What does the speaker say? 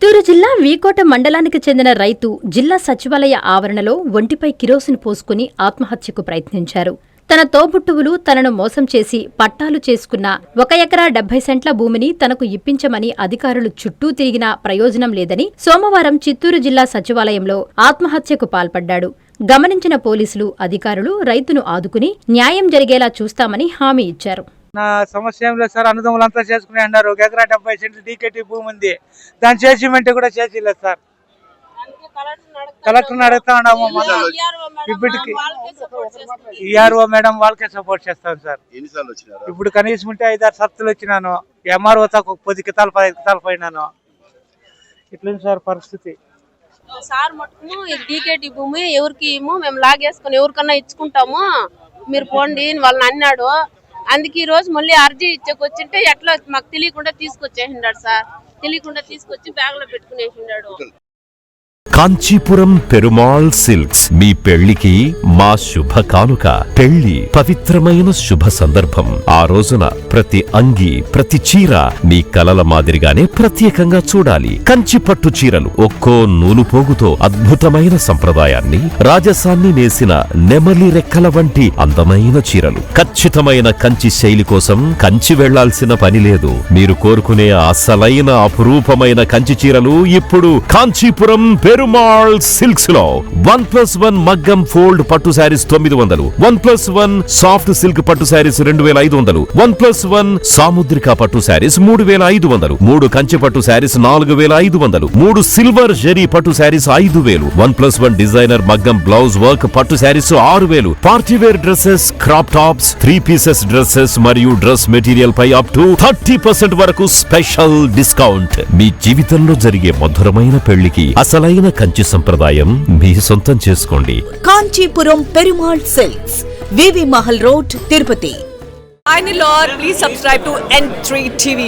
చిత్తూరు జిల్లా వీకోట మండలానికి చెందిన రైతు జిల్లా సచివాలయ ఆవరణలో ఒంటిపై కిరోసిన్ పోసుకుని ఆత్మహత్యకు ప్రయత్నించారు. తన తోబుట్టువులు తనను మోసం చేసి పట్టాలు చేసుకున్న 1 ఎకరా 70 సెంట్ల భూమిని తనకు ఇప్పించమని అధికారులు చుట్టూ తిరిగినా ప్రయోజనం లేదని సోమవారం చిత్తూరు జిల్లా సచివాలయంలో ఆత్మహత్యకు పాల్పడ్డాడు. గమనించిన పోలీసులు, అధికారులు రైతును ఆదుకుని న్యాయం జరిగేలా చూస్తామని హామీ ఇచ్చారు. నా సమస్య ఏం లేదు సార్, అన్నదమ్ములంతా చేసుకుని అన్నారు. 1 ఎకరా 70 సెంట్లు డీకేటీ భూమి ఉంది, దాని చేసిమెంట్ కూడా చేసిలేదు సార్. కలెక్టర్ని అడుగుతా ఉన్నాము. ఇప్పటికి ఈఆర్ఓ మేడం వాళ్ళకే సపోర్ట్ చేస్తాను సార్. ఇప్పుడు కనీసం ఉంటే 5-6 సర్తులు వచ్చినాను. ఎంఆర్ఓ తో 10 కితాలు 15 కితాలు పోయినాను. ఇట్లుంది సార్ పరిస్థితి. సార్ మటుకు డీకేటీ భూమి ఎవరికి మేము లాగేసుకుని ఎవరికన్నా ఇచ్చుకుంటాము, మీరు పోండి వాళ్ళని అన్నాడు. అందుకే ఈ రోజు మళ్ళీ అర్జీ ఇచ్చేకొచ్చింటే ఎట్లా మాకు తెలియకుండా తీసుకొచ్చేసిండాడు సార్. తెలియకుండా తీసుకొచ్చి బ్యాగ్ లో పెట్టుకునేసిండాడు. కాంచీపురం పెరుమాళ్ సిల్క్స్ మీ పెళ్లికి మా శుభ కానుక. పెళ్లి పవిత్రమైన శుభ సందర్భం. ఆ రోజున ప్రతి అంగి, ప్రతి చీర మీ కలల మాదిరిగానే ప్రత్యేకంగా చూడాలి. కంచి పట్టు చీరలు ఒక్కో నూలు పోగుతో అద్భుతమైన సంప్రదాయాన్ని, రాజసాన్ని నేసిన నెమలి రెక్కల వంటి అందమైన చీరలు. ఖచ్చితమైన కంచి శైలి కోసం కంచి వెళ్లాల్సిన పని లేదు. మీరు కోరుకునే అసలైన అపురూపమైన కంచి చీరలు ఇప్పుడు కాంచీపురం పెరుమాళ్ సిల్క్స్ లో 1+1 మగ్గం ఫోల్డ్ పట్టు శారీస్ 900, 1+1 సాఫ్ట్ సిల్క్ పట్టు శారీస్ 2500, 1+1 సాముద్రిక పట్టు శారీస్ 3500, 3 కంచి పట్టు శారీస్ 4500, 3 సిల్వర్ జెరీ పట్టు శారీస్ 5000, 1+1 డిజైనర్ మగ్గం బ్లౌజ్ వర్క్ పట్టు saris 6000, party wear dresses, crop tops, 3 pieces dresses మరియు డ్రెస్ మెటీరియల్ పై అప్ టు 30% వరకు స్పెషల్ డిస్కౌంట్. మీ జీవితంలో జరిగే మధురమైన పెళ్లికి అసలైన కంచి సంప్రదాయం మీ సొంతం చేసుకోండి. Kanchipuram Perumal silks, V V Mahal road, Tirupati. Please subscribe to N3 TV.